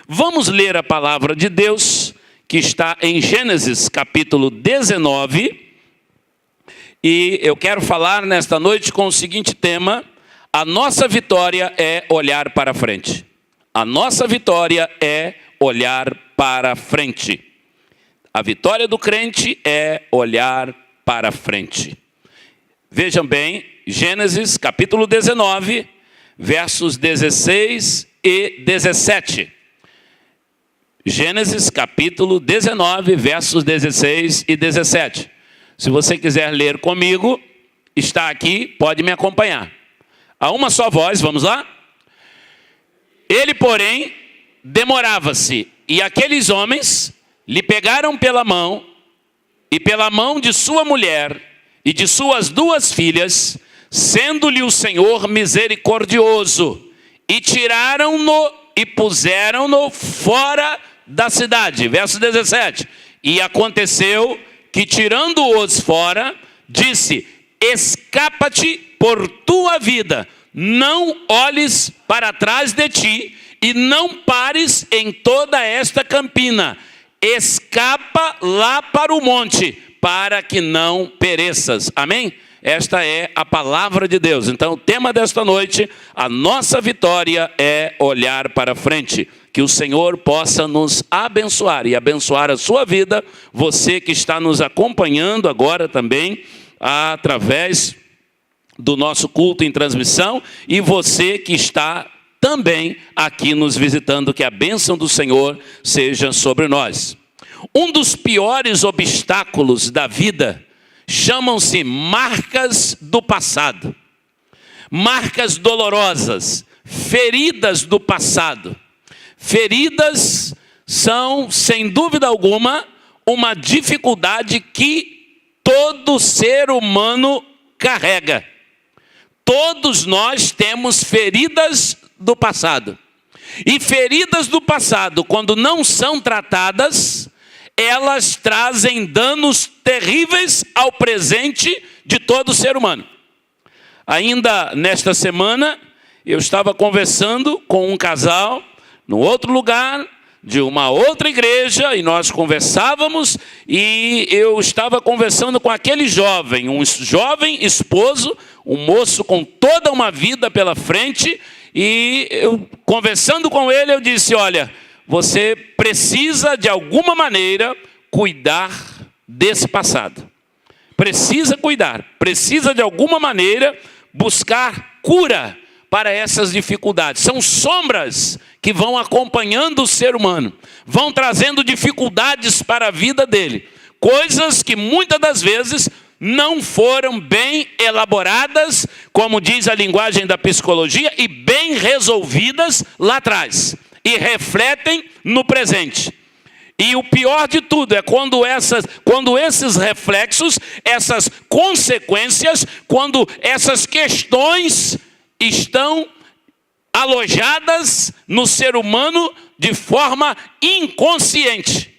Vamos ler a palavra de Deus, que está em Gênesis capítulo 19. E eu quero falar nesta noite com o seguinte tema: a nossa vitória é olhar para frente. A nossa vitória é olhar para frente. A vitória do crente é olhar para frente. Vejam bem, Gênesis capítulo 19, versos 16 e 17. Gênesis capítulo 19, versos 16 e 17. Se você quiser ler comigo, está aqui, pode me acompanhar. A uma só voz, vamos lá? Ele, porém, demorava-se, e aqueles homens lhe pegaram pela mão, e pela mão de sua mulher e de suas duas filhas, sendo-lhe o Senhor misericordioso, e tiraram-no e puseram-no fora da cidade. Verso 17. E aconteceu que, tirando-os fora, disse: escapa-te por tua vida, não olhes para trás de ti, e não pares em toda esta campina. Escapa lá para o monte, para que não pereças. Amém? Esta é a palavra de Deus. Então, o tema desta noite: a nossa vitória é olhar para frente. Que o Senhor possa nos abençoar e abençoar a sua vida. Você que está nos acompanhando agora também, através do nosso culto em transmissão. E você que está também aqui nos visitando, que a bênção do Senhor seja sobre nós. Um dos piores obstáculos da vida chamam-se marcas do passado. Marcas dolorosas, feridas do passado. Feridas são, sem dúvida alguma, uma dificuldade que todo ser humano carrega. Todos nós temos feridas do passado. E feridas do passado, quando não são tratadas, elas trazem danos terríveis ao presente de todo ser humano. Ainda nesta semana, eu estava conversando com um casal, num outro lugar, de uma outra igreja, e nós conversávamos, e eu estava conversando com aquele jovem, um jovem esposo, um moço com toda uma vida pela frente, e eu, conversando com ele, eu disse: olha, você precisa de alguma maneira cuidar desse passado. Precisa cuidar, precisa de alguma maneira buscar cura para essas dificuldades. São sombras que vão acompanhando o ser humano, vão trazendo dificuldades para a vida dele. Coisas que muitas das vezes não foram bem elaboradas, como diz a linguagem da psicologia, e bem resolvidas lá atrás. E refletem no presente. E o pior de tudo é quando esses reflexos, essas consequências, quando essas questões estão alojadas no ser humano de forma inconsciente.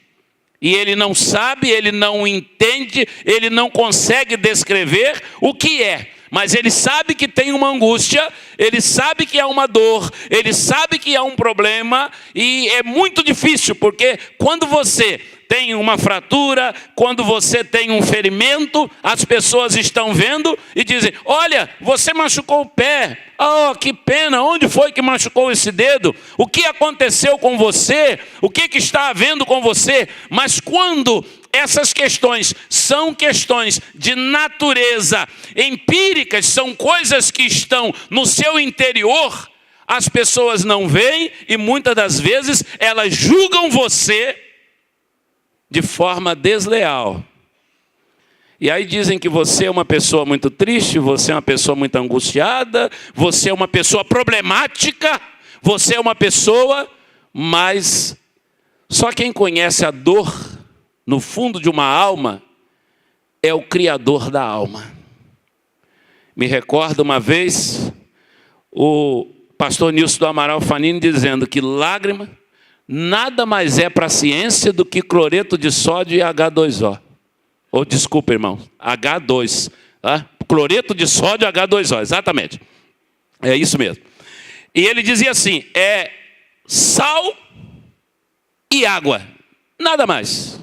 E ele não sabe, ele não entende, ele não consegue descrever o que é. Mas ele sabe que tem uma angústia, ele sabe que é uma dor, ele sabe que é um problema, e é muito difícil, porque quando você tem uma fratura, quando você tem um ferimento, as pessoas estão vendo e dizem: olha, você machucou o pé, oh, que pena, onde foi que machucou esse dedo? O que aconteceu com você? O que está havendo com você? Mas quando essas questões são questões de natureza empíricas, são coisas que estão no seu interior, as pessoas não veem e muitas das vezes elas julgam você de forma desleal. E aí dizem que você é uma pessoa muito triste, você é uma pessoa muito angustiada, você é uma pessoa problemática, você é uma pessoa, mas só quem conhece a dor no fundo de uma alma é o Criador da alma. Me recordo uma vez o pastor Nilson do Amaral Fanini dizendo que lágrima nada mais é para a ciência do que cloreto de sódio e H2O. Ou desculpa, irmão, H2. Tá? Cloreto de sódio e H2O, exatamente. É isso mesmo. E ele dizia assim: é sal e água. Nada mais.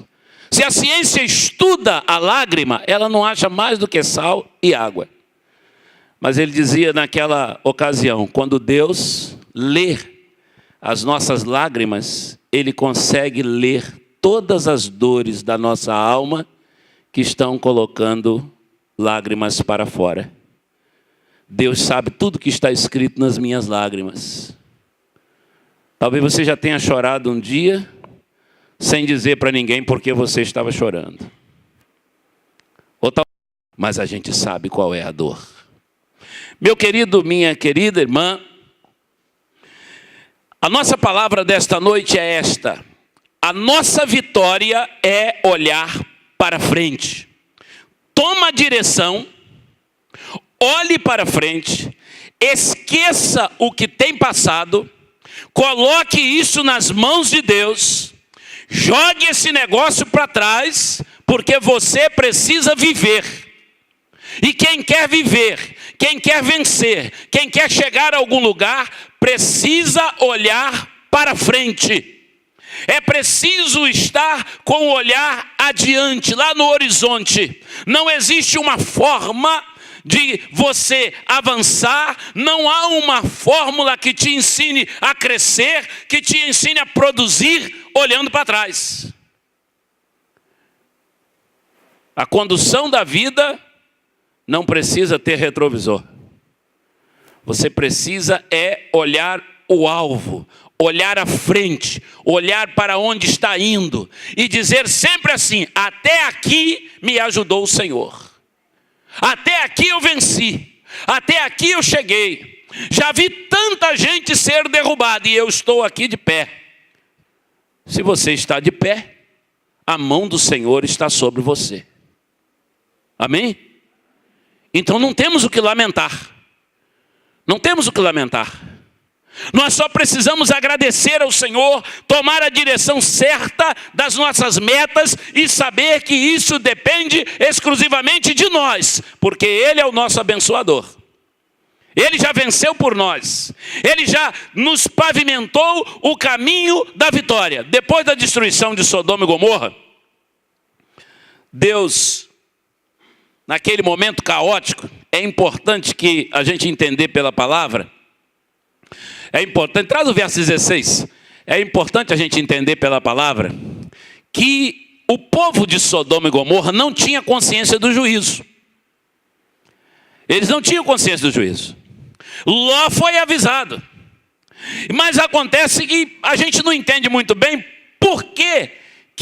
Se a ciência estuda a lágrima, ela não acha mais do que sal e água. Mas ele dizia naquela ocasião, quando Deus lê as nossas lágrimas, Ele consegue ler todas as dores da nossa alma que estão colocando lágrimas para fora. Deus sabe tudo que está escrito nas minhas lágrimas. Talvez você já tenha chorado um dia, sem dizer para ninguém por que você estava chorando. Mas a gente sabe qual é a dor. Meu querido, minha querida irmã, a nossa palavra desta noite é esta: a nossa vitória é olhar para frente. Toma a direção, olhe para frente, esqueça o que tem passado, coloque isso nas mãos de Deus, jogue esse negócio para trás, porque você precisa viver. E quem quer viver, quem quer vencer, quem quer chegar a algum lugar, precisa olhar para frente. É preciso estar com o olhar adiante, lá no horizonte. Não existe uma forma de você avançar, não há uma fórmula que te ensine a crescer, que te ensine a produzir olhando para trás. A condução da vida não precisa ter retrovisor. Você precisa olhar o alvo, olhar à frente, olhar para onde está indo e dizer sempre assim: até aqui me ajudou o Senhor. Até aqui eu venci. Até aqui eu cheguei. Já vi tanta gente ser derrubada e eu estou aqui de pé. Se você está de pé, a mão do Senhor está sobre você. Amém? Então não temos o que lamentar. Não temos o que lamentar. Nós só precisamos agradecer ao Senhor, tomar a direção certa das nossas metas e saber que isso depende exclusivamente de nós, porque Ele é o nosso abençoador. Ele já venceu por nós. Ele já nos pavimentou o caminho da vitória. Depois da destruição de Sodoma e Gomorra, Deus, naquele momento caótico, é importante que a gente entender pela palavra. É importante, traz o verso 16. É importante a gente entender pela palavra que o povo de Sodoma e Gomorra não tinha consciência do juízo. Eles não tinham consciência do juízo. Ló foi avisado. Mas acontece que a gente não entende muito bem por que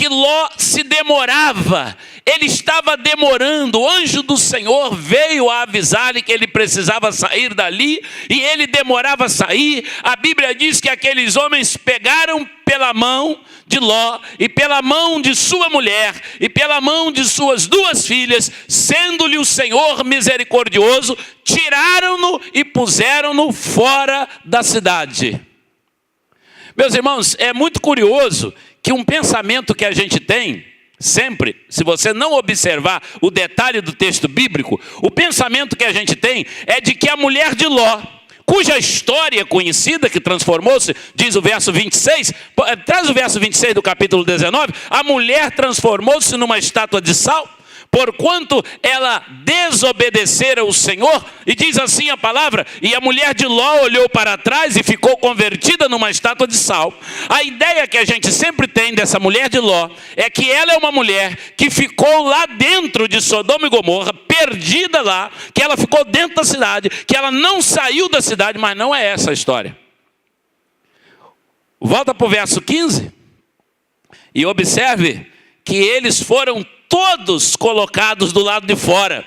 Ló se demorava. Ele estava demorando. O anjo do Senhor veio a avisar-lhe que ele precisava sair dali, e ele demorava a sair. A Bíblia diz que aqueles homens pegaram pela mão de Ló, e pela mão de sua mulher, e pela mão de suas duas filhas, sendo-lhe o Senhor misericordioso, tiraram-no e puseram-no fora da cidade. Meus irmãos, é muito curioso que um pensamento que a gente tem, sempre, se você não observar o detalhe do texto bíblico, o pensamento que a gente tem é de que a mulher de Ló, cuja história conhecida, que transformou-se, diz o verso 26, traz o verso 26 do capítulo 19, a mulher transformou-se numa estátua de sal, porquanto ela desobedecera o Senhor, e diz assim a palavra: e a mulher de Ló olhou para trás e ficou convertida numa estátua de sal. A ideia que a gente sempre tem dessa mulher de Ló é que ela é uma mulher que ficou lá dentro de Sodoma e Gomorra, perdida lá, que ela ficou dentro da cidade, que ela não saiu da cidade, mas não é essa a história. Volta para o verso 15 e observe que eles foram todos colocados do lado de fora.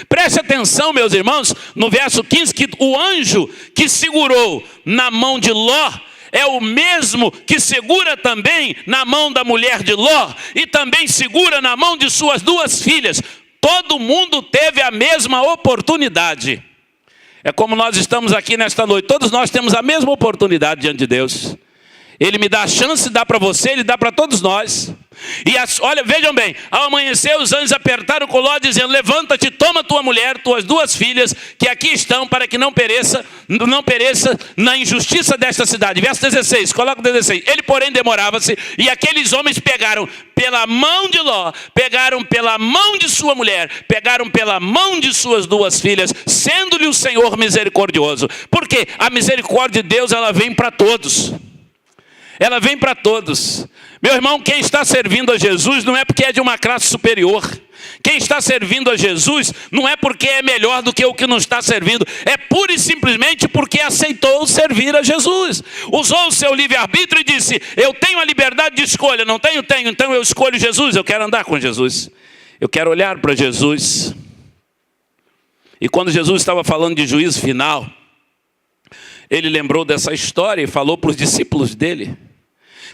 Preste atenção, meus irmãos, no verso 15, que o anjo que segurou na mão de Ló é o mesmo que segura também na mão da mulher de Ló, e também segura na mão de suas duas filhas. Todo mundo teve a mesma oportunidade. É como nós estamos aqui nesta noite, todos nós temos a mesma oportunidade diante de Deus. Ele me dá a chance, dá para você, Ele dá para todos nós. Olha, vejam bem, ao amanhecer os anjos apertaram com Ló, dizendo: levanta-te, toma tua mulher, tuas 2 filhas, que aqui estão, para que não pereça na injustiça desta cidade. Verso 16, coloca o 16. Ele, porém, demorava-se, e aqueles homens pegaram pela mão de Ló, pegaram pela mão de sua mulher, pegaram pela mão de suas 2 filhas, sendo-lhe o Senhor misericordioso. Porque a misericórdia de Deus, ela vem para todos. Ela vem para todos. Meu irmão, quem está servindo a Jesus não é porque é de uma classe superior. Quem está servindo a Jesus não é porque é melhor do que o que não está servindo. É pura e simplesmente porque aceitou servir a Jesus. Usou o seu livre-arbítrio e disse: eu tenho a liberdade de escolha. Não tenho, então eu escolho Jesus. Eu quero andar com Jesus. Eu quero olhar para Jesus. E quando Jesus estava falando de juízo final, ele lembrou dessa história e falou para os discípulos dele.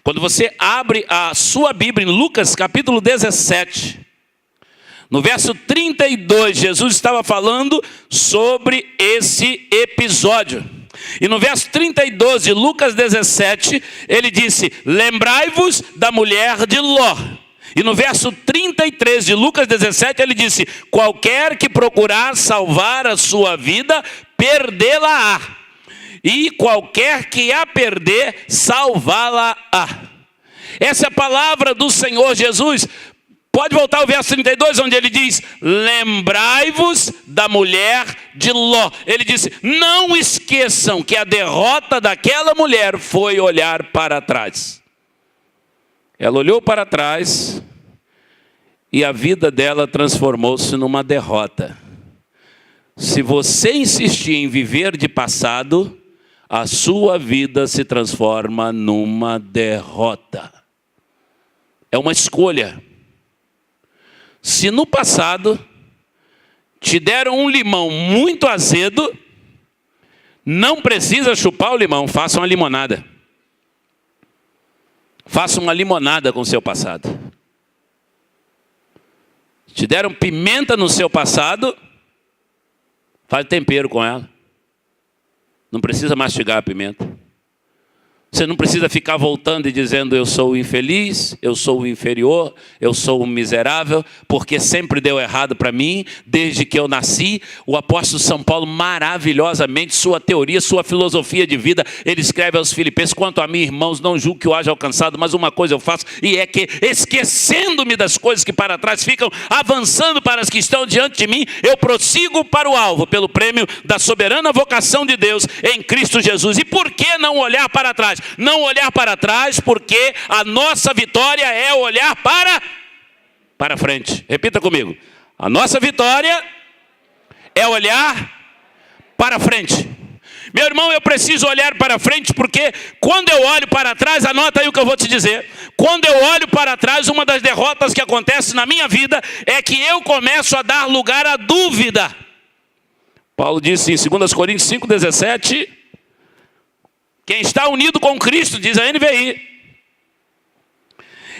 Quando você abre a sua Bíblia em Lucas capítulo 17, no verso 32, Jesus estava falando sobre esse episódio. E no verso 32 de Lucas 17, ele disse: lembrai-vos da mulher de Ló. E no verso 33 de Lucas 17, ele disse: qualquer que procurar salvar a sua vida, perdê-la-á. E qualquer que a perder, salvá-la-á. Essa é a palavra do Senhor Jesus. Pode voltar ao verso 32, onde ele diz: lembrai-vos da mulher de Ló. Ele disse: não esqueçam que a derrota daquela mulher foi olhar para trás. Ela olhou para trás e a vida dela transformou-se numa derrota. Se você insistir em viver de passado, a sua vida se transforma numa derrota. É uma escolha. Se no passado te deram um limão muito azedo, não precisa chupar o limão, faça uma limonada. Faça uma limonada com o seu passado. Te deram pimenta no seu passado, faz tempero com ela. Não precisa mastigar a pimenta. Você não precisa ficar voltando e dizendo: eu sou o infeliz, eu sou o inferior, eu sou o miserável, porque sempre deu errado para mim, desde que eu nasci. O apóstolo São Paulo, maravilhosamente, sua teoria, sua filosofia de vida, ele escreve aos Filipenses: quanto a mim, irmãos, não julgo que eu haja alcançado, mas uma coisa eu faço, e é que, esquecendo-me das coisas que para trás ficam, avançando para as que estão diante de mim, eu prossigo para o alvo, pelo prêmio da soberana vocação de Deus em Cristo Jesus. E por que não olhar para trás? Não olhar para trás, porque a nossa vitória é olhar para frente. Repita comigo: a nossa vitória é olhar para frente. Meu irmão, eu preciso olhar para frente, porque quando eu olho para trás, anota aí o que eu vou te dizer. Quando eu olho para trás, uma das derrotas que acontece na minha vida é que eu começo a dar lugar à dúvida. Paulo disse em 2 Coríntios 5,17... quem está unido com Cristo, diz a NVI,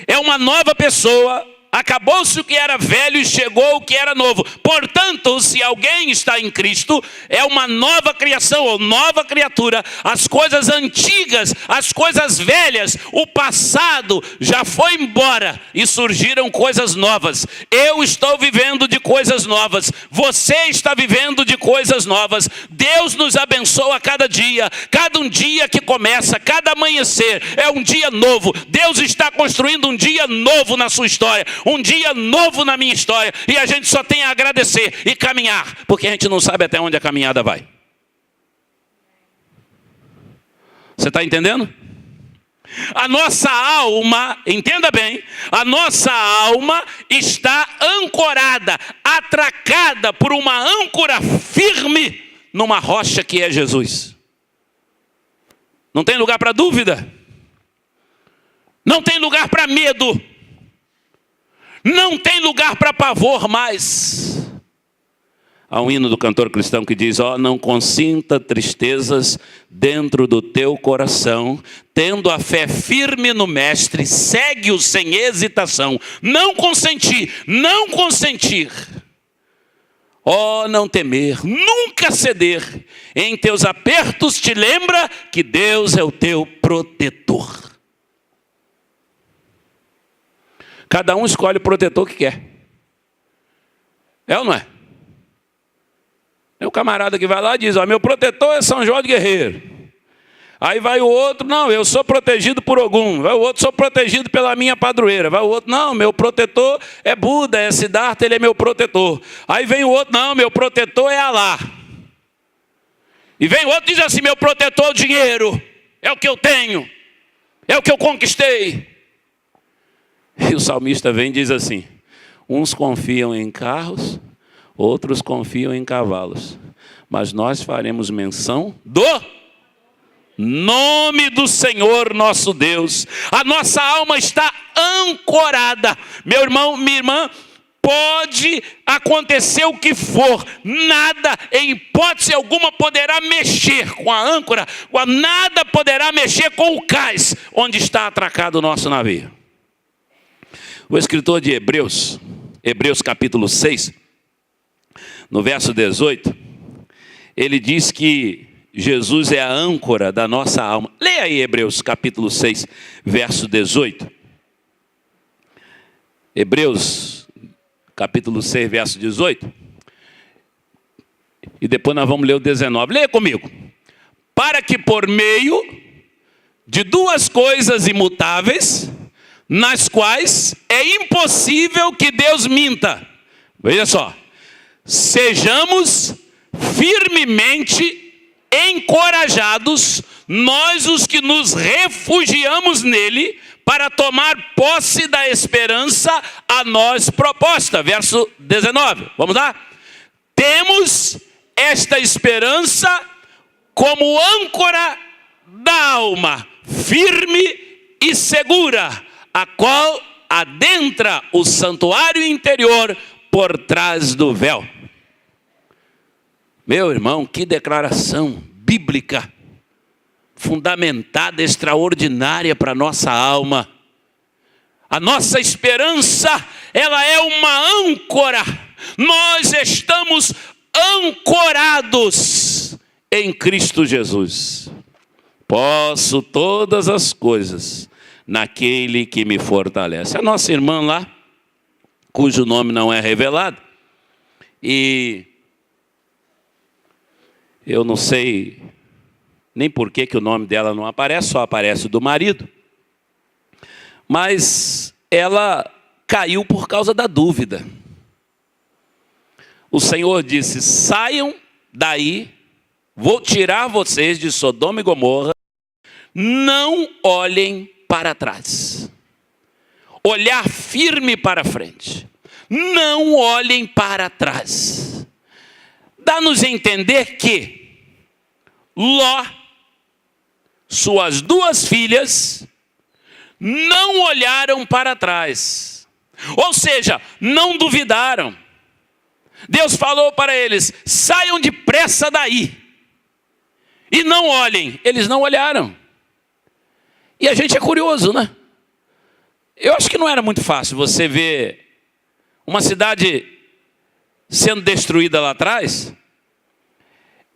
é uma nova pessoa. Acabou-se o que era velho e chegou o que era novo. Portanto, se alguém está em Cristo, é uma nova criação ou nova criatura. As coisas antigas, as coisas velhas, o passado já foi embora e surgiram coisas novas. Eu estou vivendo de coisas novas. Você está vivendo de coisas novas. Deus nos abençoa a cada dia. Cada um dia que começa, cada amanhecer é um dia novo. Deus está construindo um dia novo na sua história. Um dia novo na minha história. E a gente só tem a agradecer e caminhar, porque a gente não sabe até onde a caminhada vai. Você está entendendo? A nossa alma, entenda bem, a nossa alma está ancorada, atracada por uma âncora firme numa rocha que é Jesus. Não tem lugar para dúvida. Não tem lugar para medo. Não tem lugar para pavor mais. Há um hino do cantor cristão que diz: ó, não consinta tristezas dentro do teu coração, tendo a fé firme no Mestre, segue-o sem hesitação. Não consentir, não consentir. Ó, não temer, nunca ceder. Em teus apertos te lembra que Deus é o teu protetor. Cada um escolhe o protetor que quer. É ou não é? É o camarada que vai lá e diz, ó, meu protetor é São João de Guerreiro. Aí vai o outro, não, eu sou protegido por Ogum. Vai o outro, sou protegido pela minha padroeira. Vai o outro, não, meu protetor é Buda, é Siddhartha, ele é meu protetor. Aí vem o outro, não, meu protetor é Alá. E vem o outro e diz assim, meu protetor é o dinheiro, é o que eu tenho, é o que eu conquistei. E o salmista vem e diz assim, uns confiam em carros, outros confiam em cavalos, mas nós faremos menção do nome do Senhor nosso Deus. A nossa alma está ancorada. Meu irmão, minha irmã, pode acontecer o que for, nada, em hipótese alguma, poderá mexer com a âncora, nada poderá mexer com o cais onde está atracado o nosso navio. O escritor de Hebreus, Hebreus capítulo 6, no verso 18, ele diz que Jesus é a âncora da nossa alma. Leia aí Hebreus capítulo 6, verso 18. Hebreus capítulo 6, verso 18. E depois nós vamos ler o 19. Leia comigo. Para que por meio de duas coisas imutáveis, nas quais é impossível que Deus minta. Veja só. Sejamos firmemente encorajados, nós os que nos refugiamos nele, para tomar posse da esperança a nós proposta. Verso 19, vamos lá? Temos esta esperança como âncora da alma, firme e segura, a qual adentra o santuário interior por trás do véu. Meu irmão, que declaração bíblica, fundamentada, extraordinária para a nossa alma. A nossa esperança, ela é uma âncora. Nós estamos ancorados em Cristo Jesus. Posso todas as coisas naquele que me fortalece. A nossa irmã lá, cujo nome não é revelado, e eu não sei nem por que o nome dela não aparece, só aparece o do marido. Mas ela caiu por causa da dúvida. O Senhor disse, saiam daí, vou tirar vocês de Sodoma e Gomorra, não olhem para trás. Olhar firme para frente. Não olhem para trás. Dá-nos a entender que Ló, suas duas filhas, não olharam para trás. Ou seja, não duvidaram. Deus falou para eles, saiam depressa daí. E não olhem. Eles não olharam. E a gente é curioso, né? Eu acho que não era muito fácil você ver uma cidade sendo destruída lá atrás.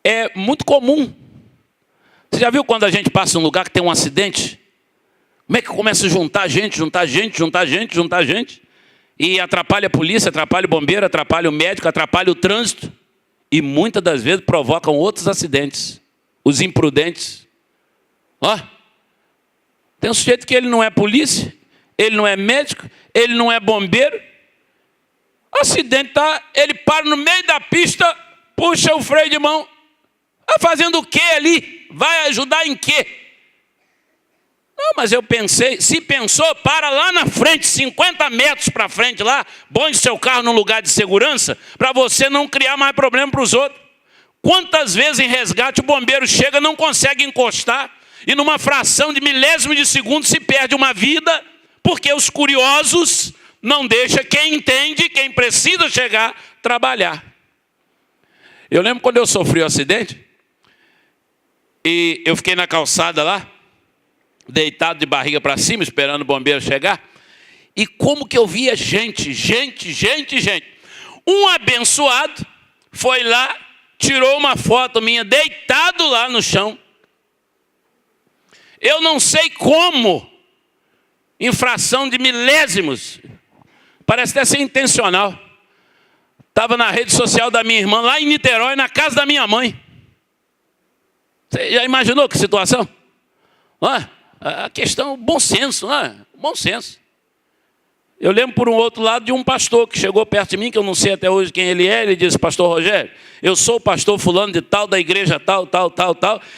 É muito comum. Você já viu quando a gente passa em um lugar que tem um acidente? Como é que começa a juntar gente, e atrapalha a polícia, atrapalha o bombeiro, atrapalha o médico, atrapalha o trânsito. E muitas das vezes provocam outros acidentes. Os imprudentes. Ó, tem um sujeito que ele não é polícia, ele não é médico, ele não é bombeiro. O acidente tá, ele para no meio da pista, puxa o freio de mão. Está fazendo o quê ali? Vai ajudar em quê? Não, mas eu pensei, se pensou, para lá na frente, 50 metros para frente lá, põe seu carro num lugar de segurança, para você não criar mais problema para os outros. Quantas vezes em resgate o bombeiro chega, não consegue encostar, e numa fração de milésimo de segundo se perde uma vida, porque os curiosos não deixam quem entende, quem precisa chegar, trabalhar. Eu lembro quando eu sofri o acidente, e eu fiquei na calçada lá, deitado de barriga para cima, esperando o bombeiro chegar. E como que eu via gente. Um abençoado foi lá, tirou uma foto minha, deitado lá no chão. Eu não sei como, em fração de milésimos Parece até ser intencional. Estava na rede social da minha irmã, lá em Niterói, na casa da minha mãe. Você já imaginou que situação? A questão, bom senso, bom senso. Eu lembro por um outro lado de um pastor que chegou perto de mim, que eu não sei até hoje quem ele é. Ele disse: pastor Rogério, eu sou o pastor fulano de tal, da igreja tal.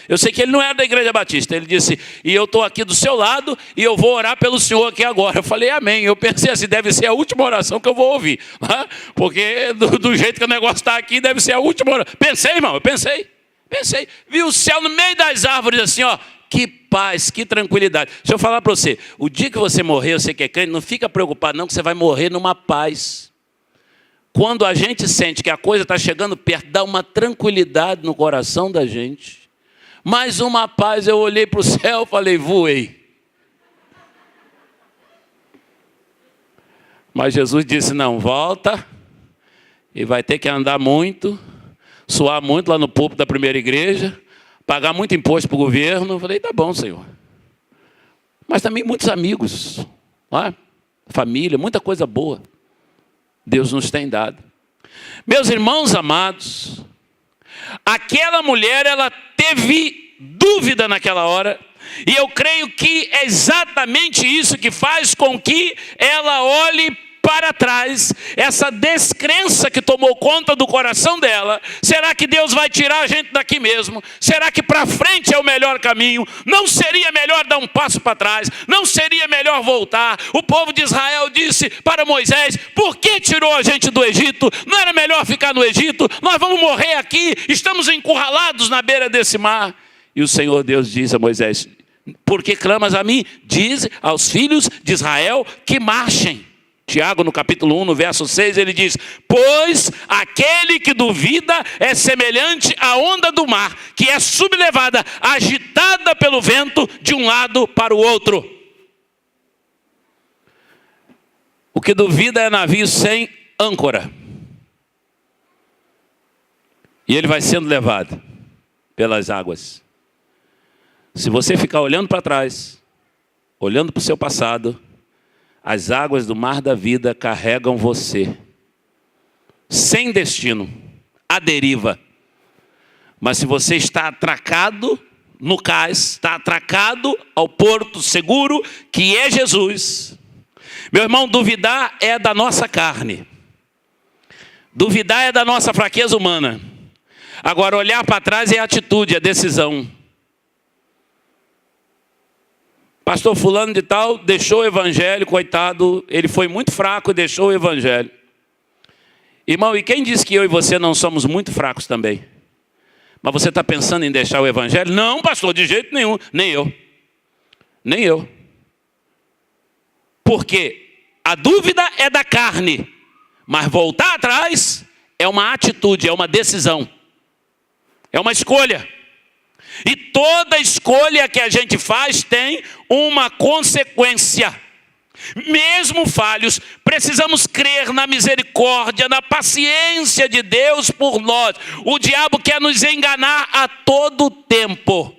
Eu sei que ele não era da igreja batista. Ele disse: e eu estou aqui do seu lado e eu vou orar pelo senhor aqui agora. Eu falei: amém. Eu pensei assim, deve ser a última oração que eu vou ouvir. Porque do jeito que o negócio está aqui, deve ser a última oração. Pensei, irmão, eu pensei. Vi o céu no meio das árvores assim, que paz, que tranquilidade. Deixa eu falar para você, o dia que você morrer, você que é crente, não fica preocupado não, que você vai morrer numa paz. Quando a gente sente que a coisa está chegando perto, dá uma tranquilidade no coração da gente. Mais uma paz, eu olhei para o céu e falei: voei. Mas Jesus disse: não, volta, e vai ter que andar muito, suar muito lá no púlpito da primeira igreja, pagar muito imposto para o governo. Eu falei: tá bom, Senhor. Mas também muitos amigos, família, muita coisa boa Deus nos tem dado. Meus irmãos amados, aquela mulher, ela teve dúvida naquela hora, e eu creio que é exatamente isso que faz com que ela olhe para trás, essa descrença que tomou conta do coração dela. Será que Deus vai tirar a gente daqui mesmo? Será que para frente é o melhor caminho? Não seria melhor dar um passo para trás? Não seria melhor voltar? O povo de Israel disse para Moisés: por que tirou a gente do Egito? Não era melhor ficar no Egito? Nós vamos morrer aqui, estamos encurralados na beira desse mar. E o Senhor Deus diz a Moisés: por que clamas a mim? Diz aos filhos de Israel que marchem. Tiago, no capítulo 1, no verso 6, ele diz: pois aquele que duvida é semelhante à onda do mar, que é sublevada, agitada pelo vento de um lado para o outro. O que duvida é navio sem âncora. E ele vai sendo levado pelas águas. Se você ficar olhando para trás, olhando para o seu passado, as águas do mar da vida carregam você, sem destino, à deriva. Mas se você está atracado no cais, está atracado ao porto seguro, que é Jesus. Meu irmão, duvidar é da nossa carne. Duvidar é da nossa fraqueza humana. Agora, olhar para trás é atitude, é decisão. Pastor fulano de tal deixou o evangelho, coitado, ele foi muito fraco e deixou o evangelho. Irmão, e quem disse que eu e você não somos muito fracos também? Mas você está pensando em deixar o evangelho? Não, pastor, de jeito nenhum, nem eu. Porque a dúvida é da carne, mas voltar atrás é uma atitude, é uma decisão, é uma escolha. E toda escolha que a gente faz tem uma consequência. Mesmo falhos, precisamos crer na misericórdia, na paciência de Deus por nós. O diabo quer nos enganar a todo tempo.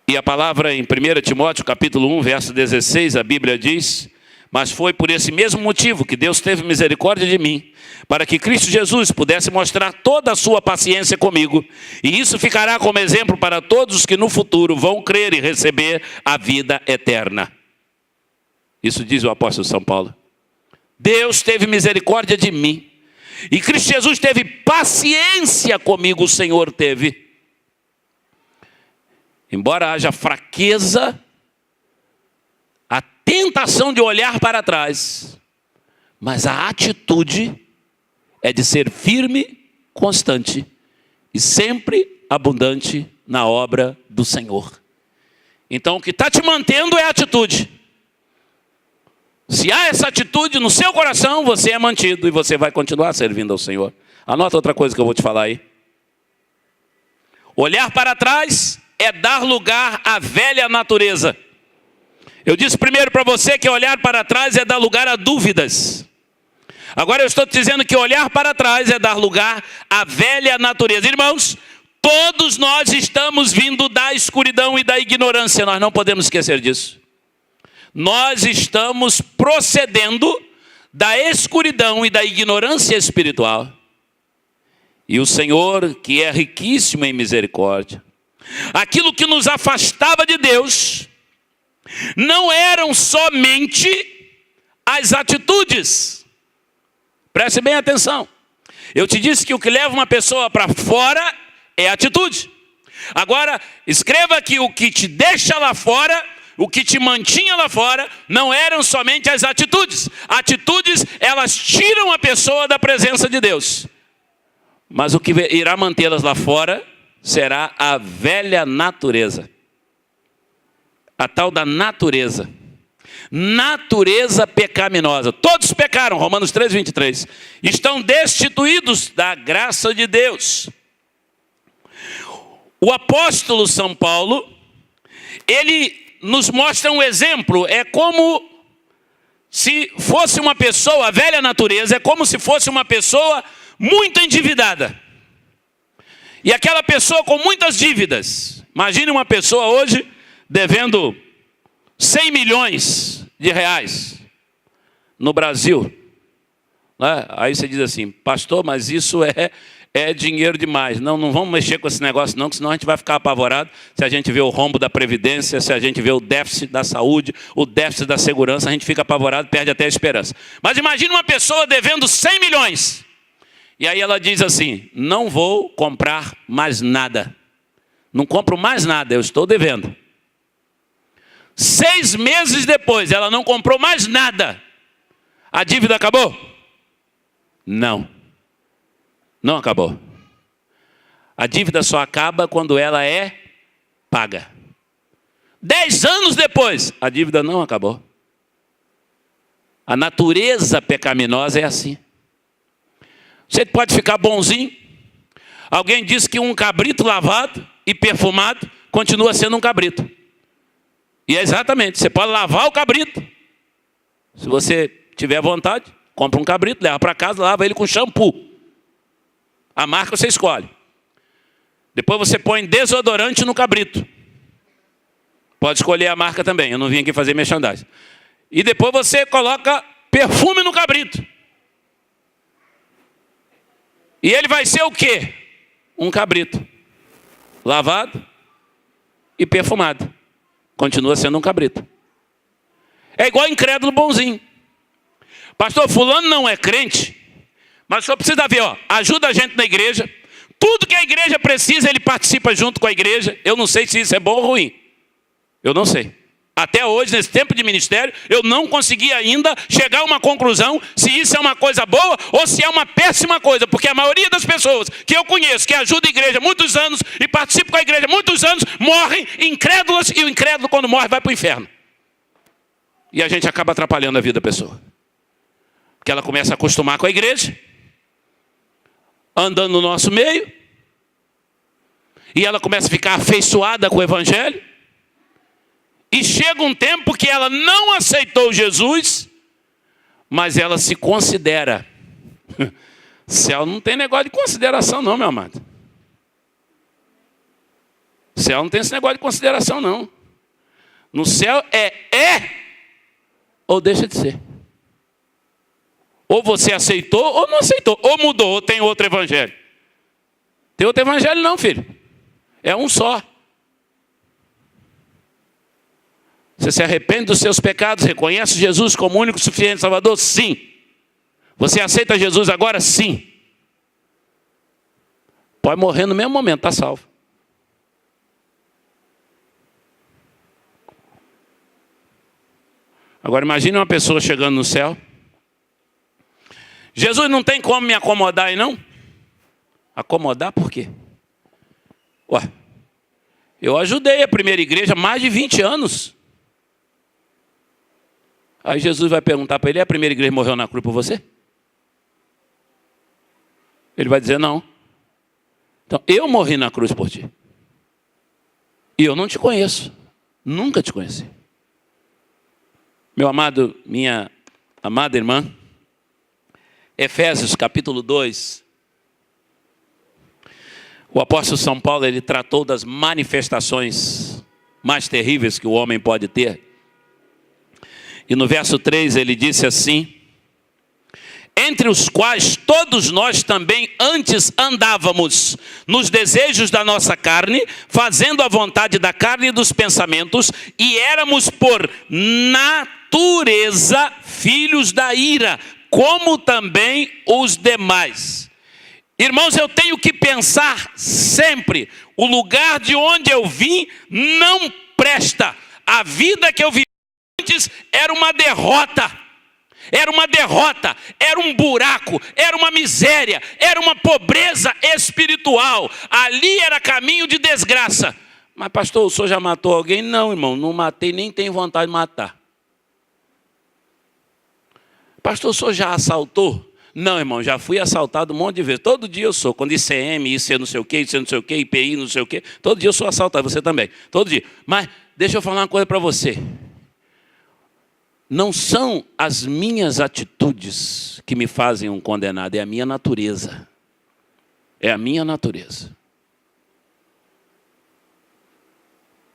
E a palavra em 1 Timóteo capítulo 1, verso 16, a Bíblia diz: mas foi por esse mesmo motivo que Deus teve misericórdia de mim, para que Cristo Jesus pudesse mostrar toda a sua paciência comigo. E isso ficará como exemplo para todos os que no futuro vão crer e receber a vida eterna. Isso diz o apóstolo São Paulo. Deus teve misericórdia de mim. E Cristo Jesus teve paciência comigo, o Senhor teve. Embora haja fraqueza, a tentação de olhar para trás, mas a atitude é de ser firme, constante e sempre abundante na obra do Senhor. Então o que está te mantendo é a atitude. Se há essa atitude no seu coração, você é mantido e você vai continuar servindo ao Senhor. Anota outra coisa que eu vou te falar aí. Olhar para trás é dar lugar à velha natureza. Eu disse primeiro para você que olhar para trás é dar lugar a dúvidas. Agora eu estou te dizendo que olhar para trás é dar lugar à velha natureza. Irmãos, todos nós estamos vindo da escuridão e da ignorância. Nós não podemos esquecer disso. Nós estamos procedendo da escuridão e da ignorância espiritual. E o Senhor, que é riquíssimo em misericórdia, aquilo que nos afastava de Deus, não eram somente as atitudes. Preste bem atenção. Eu te disse que o que leva uma pessoa para fora é a atitude. Agora, escreva que o que te deixa lá fora, o que te mantinha lá fora, não eram somente as atitudes. Atitudes, elas tiram a pessoa da presença de Deus. Mas o que irá mantê-las lá fora será a velha natureza. A tal da natureza. Natureza pecaminosa. Todos pecaram, Romanos 3, 23. Estão destituídos da graça de Deus. O apóstolo São Paulo, ele nos mostra um exemplo. É como se fosse uma pessoa, a velha natureza, é como se fosse uma pessoa muito endividada. E aquela pessoa com muitas dívidas. Imagine uma pessoa hoje devendo 100 milhões de reais no Brasil. Aí você diz assim, pastor, mas isso é dinheiro demais. Não vamos mexer com esse negócio não, que senão a gente vai ficar apavorado. Se a gente vê o rombo da Previdência, se a gente vê o déficit da saúde, o déficit da segurança, a gente fica apavorado, perde até a esperança. Mas imagine uma pessoa devendo 100 milhões. E aí ela diz assim, não vou comprar mais nada. Não compro mais nada, eu estou devendo. 6 meses depois, ela não comprou mais nada. A dívida acabou? Não. Não acabou. A dívida só acaba quando ela é paga. 10 anos depois, a dívida não acabou. A natureza pecaminosa é assim. Você pode ficar bonzinho. Alguém disse que um cabrito lavado e perfumado continua sendo um cabrito. E é exatamente, você pode lavar o cabrito. Se você tiver vontade, compra um cabrito, leva para casa, lava ele com shampoo. A marca você escolhe. Depois você põe desodorante no cabrito. Pode escolher a marca também, eu não vim aqui fazer merchandising. E depois você coloca perfume no cabrito. E ele vai ser o quê? Um cabrito. Lavado e perfumado. Continua sendo um cabrito. É igual incrédulo bonzinho. Pastor, fulano não é crente, mas o senhor precisa ver, ajuda a gente na igreja. Tudo que a igreja precisa, ele participa junto com a igreja. Eu não sei se isso é bom ou ruim. Eu não sei. Até hoje, nesse tempo de ministério, eu não consegui ainda chegar a uma conclusão se isso é uma coisa boa ou se é uma péssima coisa. Porque a maioria das pessoas que eu conheço, que ajudam a igreja há muitos anos e participam com a igreja há muitos anos, morrem incrédulas e o incrédulo, quando morre, vai para o inferno. E a gente acaba atrapalhando a vida da pessoa. Porque ela começa a acostumar com a igreja, andando no nosso meio, e ela começa a ficar afeiçoada com o evangelho. E chega um tempo que ela não aceitou Jesus, mas ela se considera. Céu não tem negócio de consideração não, meu amado. Céu não tem esse negócio de consideração não. No céu é ou deixa de ser. Ou você aceitou ou não aceitou. Ou mudou, ou tem outro evangelho. Tem outro evangelho não, filho. É um só. Você se arrepende dos seus pecados, reconhece Jesus como único, suficiente Salvador? Sim. Você aceita Jesus agora? Sim. Pode morrer no mesmo momento, está salvo. Agora imagine uma pessoa chegando no céu. Jesus não tem como me acomodar aí não? Acomodar por quê? Ué, eu ajudei a primeira igreja há mais de 20 anos. Aí Jesus vai perguntar para ele, a primeira igreja morreu na cruz por você? Ele vai dizer não. Então, eu morri na cruz por ti. E eu não te conheço. Nunca te conheci. Meu amado, minha amada irmã, Efésios capítulo 2, o apóstolo São Paulo, ele tratou das manifestações mais terríveis que o homem pode ter. E no verso 3 ele disse assim: entre os quais todos nós também antes andávamos nos desejos da nossa carne, fazendo a vontade da carne e dos pensamentos, e éramos por natureza filhos da ira, como também os demais. Irmãos, eu tenho que pensar sempre, o lugar de onde eu vim não presta. A vida que eu vivi antes era uma derrota. Era uma derrota, era um buraco, era uma miséria, era uma pobreza espiritual. Ali era caminho de desgraça. Mas pastor, o senhor já matou alguém? Não, irmão, não matei, nem tenho vontade de matar. Pastor, o senhor já assaltou? Não, irmão, já fui assaltado um monte de vezes. Todo dia eu sou, quando ICM, IC não sei o quê, IC não sei o quê, IPI não sei o quê. Todo dia eu sou assaltado, você também, todo dia. Mas deixa eu falar uma coisa para você. Não são as minhas atitudes que me fazem um condenado, é a minha natureza. É a minha natureza.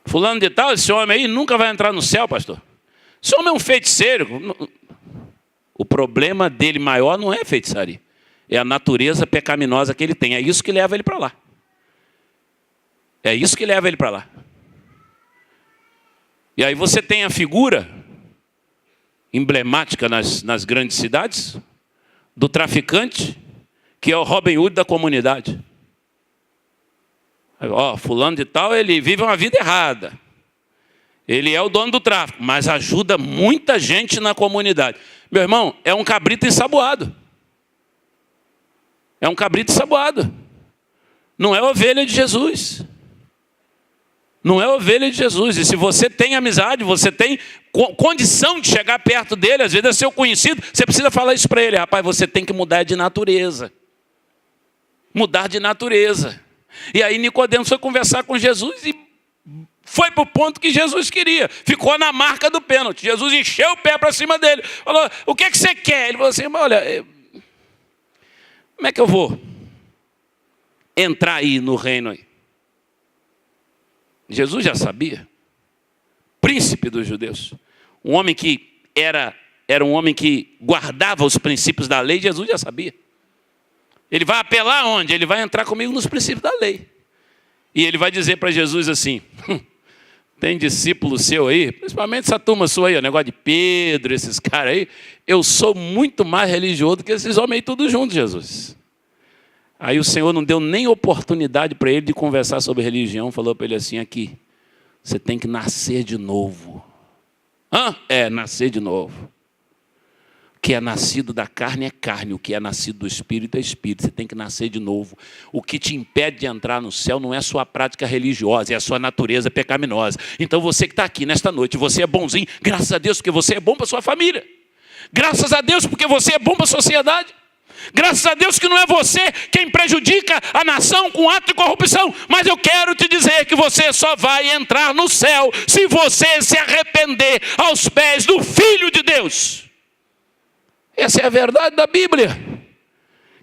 Fulano de tal, esse homem aí nunca vai entrar no céu, pastor. Esse homem é um feiticeiro. O problema dele maior não é feitiçaria. É a natureza pecaminosa que ele tem. É isso que leva ele para lá. É isso que leva ele para lá. E aí você tem a figura emblemática nas grandes cidades do traficante, que é o Robin Hood da comunidade. Ó, fulano de tal, ele vive uma vida errada. Ele é o dono do tráfico, mas ajuda muita gente na comunidade. Meu irmão, é um cabrito ensaboado. É um cabrito ensaboado. Não é ovelha de Jesus. Não é ovelha de Jesus. E se você tem amizade, você tem condição de chegar perto dele, às vezes é seu conhecido, você precisa falar isso para ele. Rapaz, você tem que mudar de natureza. Mudar de natureza. E aí Nicodemos foi conversar com Jesus e foi para o ponto que Jesus queria. Ficou na marca do pênalti. Jesus encheu o pé para cima dele. Falou, o que é que você quer? Ele falou assim, olha, como é que eu vou entrar aí no reino aí? Jesus já sabia. Príncipe dos judeus. Um homem que era um homem que guardava os princípios da lei, Jesus já sabia. Ele vai apelar onde? Ele vai entrar comigo nos princípios da lei. E ele vai dizer para Jesus assim, tem discípulo seu aí, principalmente essa turma sua aí, o negócio de Pedro, esses caras aí, eu sou muito mais religioso do que esses homens aí todos juntos, Jesus. Aí o Senhor não deu nem oportunidade para ele de conversar sobre religião, falou para ele assim, aqui, você tem que nascer de novo. Nascer de novo. O que é nascido da carne é carne, o que é nascido do Espírito é Espírito. Você tem que nascer de novo. O que te impede de entrar no céu não é a sua prática religiosa, é a sua natureza pecaminosa. Então você que está aqui nesta noite, você é bonzinho, graças a Deus porque você é bom para a sua família. Graças a Deus porque você é bom para a sociedade. Graças a Deus que não é você quem prejudica a nação com ato de corrupção. Mas eu quero te dizer que você só vai entrar no céu se você se arrepender aos pés do Filho de Deus. Essa é a verdade da Bíblia,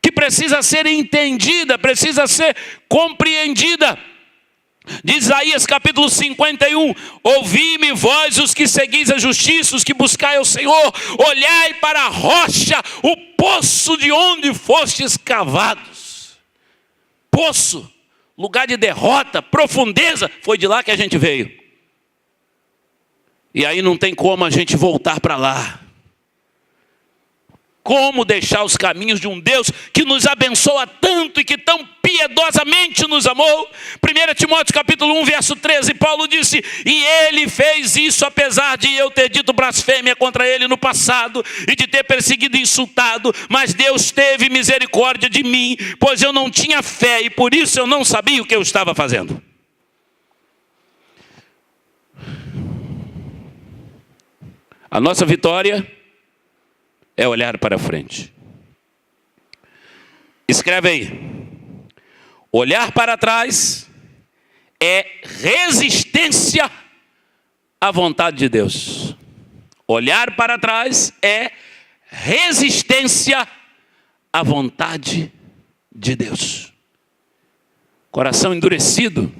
que precisa ser entendida, precisa ser compreendida. De Isaías capítulo 51, ouvi-me vós os que seguis a justiça, os que buscai ao Senhor, olhai para a rocha, o poço de onde fostes cavados. Poço, lugar de derrota, profundeza, foi de lá que a gente veio. E aí não tem como a gente voltar para lá. Como deixar os caminhos de um Deus que nos abençoa tanto e que tão piedosamente nos amou? 1 Timóteo capítulo 1, verso 13, Paulo disse, e ele fez isso apesar de eu ter dito blasfêmia contra ele no passado e de ter perseguido e insultado, mas Deus teve misericórdia de mim, pois eu não tinha fé e por isso eu não sabia o que eu estava fazendo. A nossa vitória é olhar para frente. Escreve aí. Olhar para trás é resistência à vontade de Deus. Olhar para trás é resistência à vontade de Deus. Coração endurecido.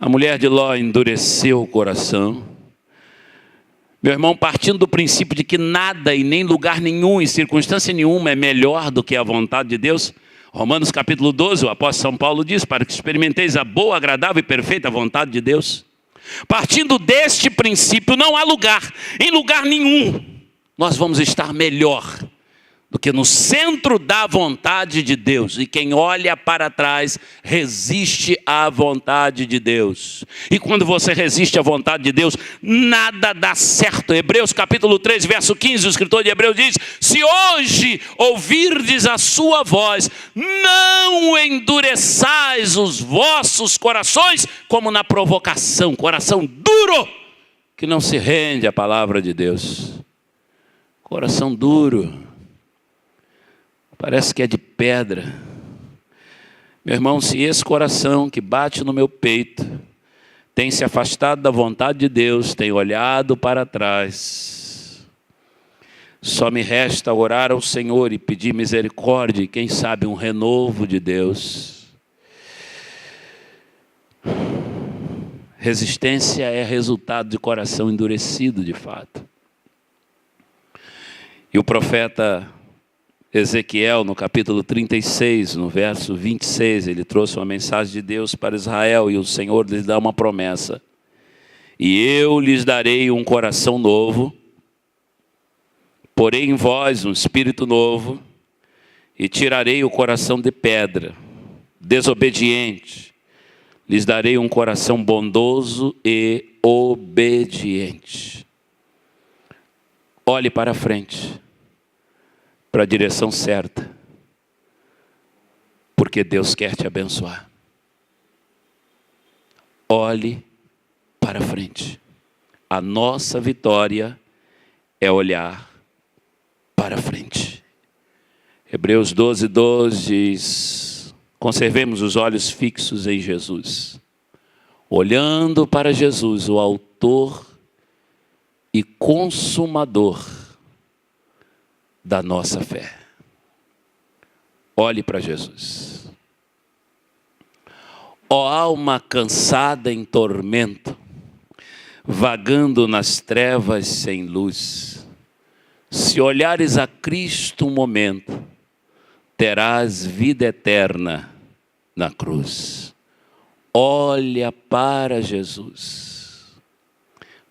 A mulher de Ló endureceu o coração. Meu irmão, partindo do princípio de que nada e nem lugar nenhum e circunstância nenhuma é melhor do que a vontade de Deus, Romanos capítulo 12, o apóstolo São Paulo diz, para que experimenteis a boa, agradável e perfeita vontade de Deus. Partindo deste princípio, não há lugar, em lugar nenhum, nós vamos estar melhor do que no centro da vontade de Deus. E quem olha para trás, resiste à vontade de Deus. E quando você resiste à vontade de Deus, nada dá certo. Hebreus capítulo 3, verso 15, o escritor de Hebreus diz, se hoje ouvirdes a sua voz, não endureçais os vossos corações, como na provocação, coração duro, que não se rende à palavra de Deus. Coração duro. Parece que é de pedra. Meu irmão, se esse coração que bate no meu peito tem se afastado da vontade de Deus, tem olhado para trás, só me resta orar ao Senhor e pedir misericórdia e quem sabe um renovo de Deus. Resistência é resultado de coração endurecido de fato. E o profeta Ezequiel, no capítulo 36, no verso 26, ele trouxe uma mensagem de Deus para Israel e o Senhor lhes dá uma promessa. E eu lhes darei um coração novo, porei em vós um espírito novo e tirarei o coração de pedra, desobediente. Lhes darei um coração bondoso e obediente. Olhe para frente, para a direção certa, porque Deus quer te abençoar. Olhe para frente. A nossa vitória é olhar para frente. Hebreus 12, 12 diz, conservemos os olhos fixos em Jesus, olhando para Jesus, o autor e consumador da nossa fé. Olhe para Jesus. Ó alma cansada em tormento, vagando nas trevas sem luz, se olhares a Cristo um momento, terás vida eterna na cruz. Olha para Jesus.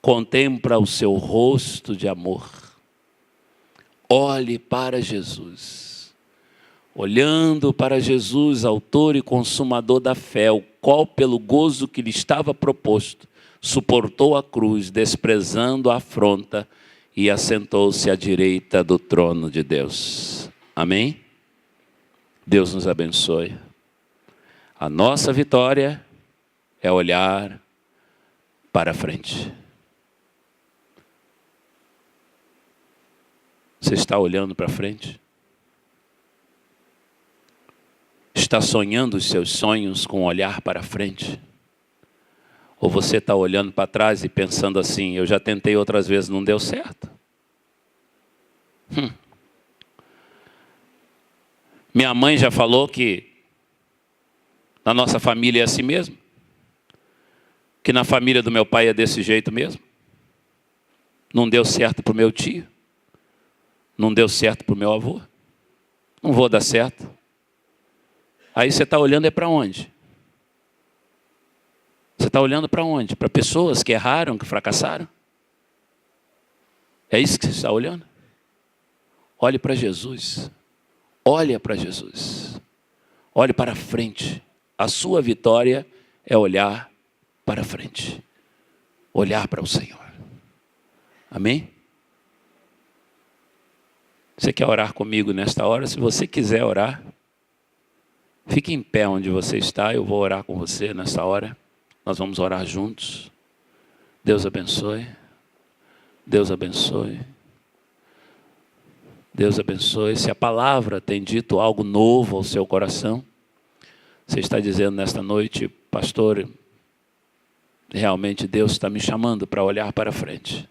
Contempla o seu rosto de amor. Olhe para Jesus. Olhando para Jesus, autor e consumador da fé, o qual pelo gozo que lhe estava proposto, suportou a cruz, desprezando a afronta, e assentou-se à direita do trono de Deus. Amém? Deus nos abençoe. A nossa vitória é olhar para frente. Você está olhando para frente? Está sonhando os seus sonhos com um olhar para frente? Ou você está olhando para trás e pensando assim, eu já tentei outras vezes, não deu certo? Minha mãe já falou que na nossa família é assim mesmo? Que na família do meu pai é desse jeito mesmo? Não deu certo para o meu tio? Não deu certo para o meu avô? Não vou dar certo. Aí você está olhando é para onde? Você está olhando para onde? Para pessoas que erraram, que fracassaram? É isso que você está olhando? Olhe para Jesus. Olhe para Jesus. Olhe para frente. A sua vitória é olhar para frente. Olhar para o Senhor. Amém? Você quer orar comigo nesta hora? Se você quiser orar, fique em pé onde você está. Eu vou orar com você nesta hora. Nós vamos orar juntos. Deus abençoe. Deus abençoe. Deus abençoe. Se a palavra tem dito algo novo ao seu coração, você está dizendo nesta noite, pastor, realmente Deus está me chamando para olhar para frente.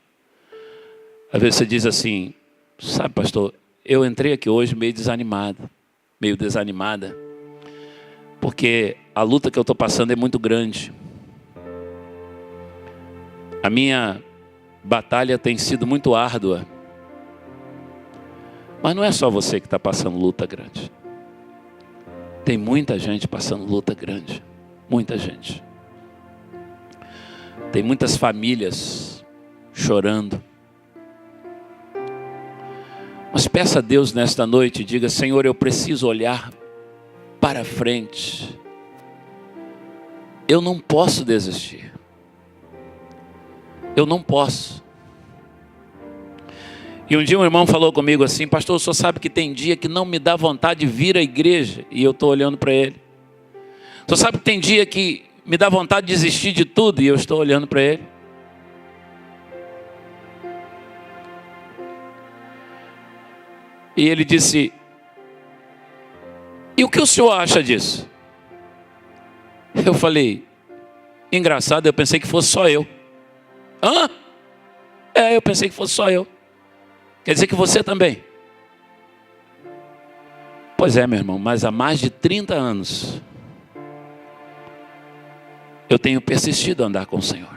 Às vezes você diz assim, sabe, pastor, eu entrei aqui hoje meio desanimado, meio desanimada, porque a luta que eu estou passando é muito grande. A minha batalha tem sido muito árdua. Mas não é só você que está passando luta grande. Tem muita gente passando luta grande. Muita gente. Tem muitas famílias chorando. Mas peça a Deus nesta noite e diga: Senhor, eu preciso olhar para frente. Eu não posso desistir. Eu não posso. E um dia um irmão falou comigo assim: pastor, o senhor sabe que tem dia que não me dá vontade de vir à igreja? E eu estou olhando para ele. O senhor sabe que tem dia que me dá vontade de desistir de tudo? E eu estou olhando para ele. E ele disse: e o que o senhor acha disso? Eu falei: engraçado, eu pensei que fosse só eu. Hã? Eu pensei que fosse só eu. Quer dizer que você também? Pois é, meu irmão, mas há mais de 30 anos eu tenho persistido a andar com o Senhor.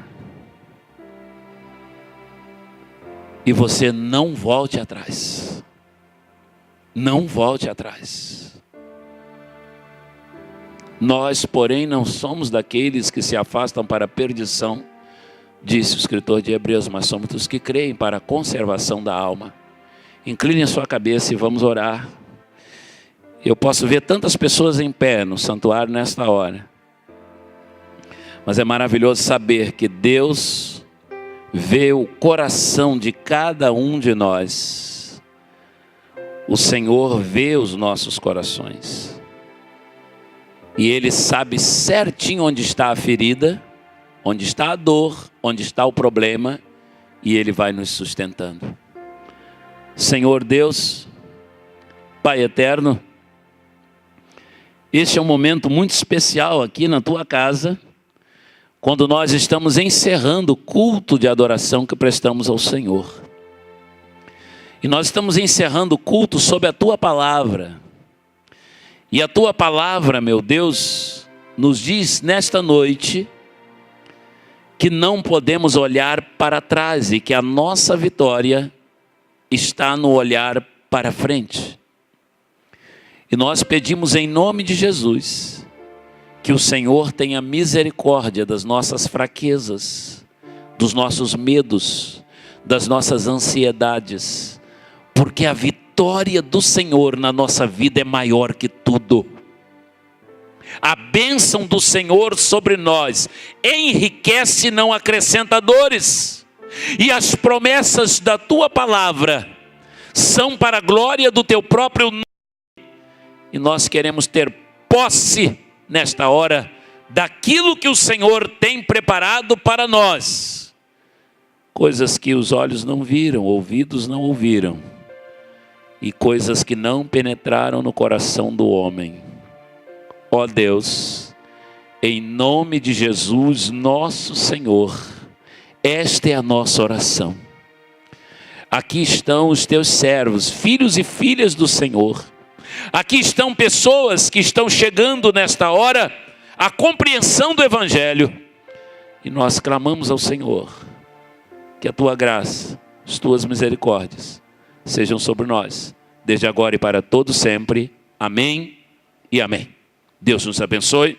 E você não volte atrás. Não volte atrás. Nós, porém, não somos daqueles que se afastam para a perdição, disse o escritor de Hebreus, mas somos dos que creem para a conservação da alma. Incline a sua cabeça e vamos orar. Eu posso ver tantas pessoas em pé no santuário nesta hora. Mas é maravilhoso saber que Deus vê o coração de cada um de nós. O Senhor vê os nossos corações. E Ele sabe certinho onde está a ferida, onde está a dor, onde está o problema. E Ele vai nos sustentando. Senhor Deus, Pai eterno, este é um momento muito especial aqui na tua casa, quando nós estamos encerrando o culto de adoração que prestamos ao Senhor. E nós estamos encerrando o culto sob a tua palavra. E a tua palavra, meu Deus, nos diz nesta noite que não podemos olhar para trás e que a nossa vitória está no olhar para frente. E nós pedimos em nome de Jesus que o Senhor tenha misericórdia das nossas fraquezas, dos nossos medos, das nossas ansiedades, porque a vitória do Senhor na nossa vida é maior que tudo. A bênção do Senhor sobre nós enriquece e não acrescenta dores. E as promessas da tua palavra são para a glória do teu próprio nome. E nós queremos ter posse nesta hora daquilo que o Senhor tem preparado para nós. Coisas que os olhos não viram, ouvidos não ouviram. E coisas que não penetraram no coração do homem. Ó Deus, em nome de Jesus, nosso Senhor, esta é a nossa oração. Aqui estão os teus servos, filhos e filhas do Senhor. Aqui estão pessoas que estão chegando nesta hora à compreensão do Evangelho. E nós clamamos ao Senhor que a tua graça, as tuas misericórdias sejam sobre nós, desde agora e para todo sempre. Amém e amém. Deus nos abençoe.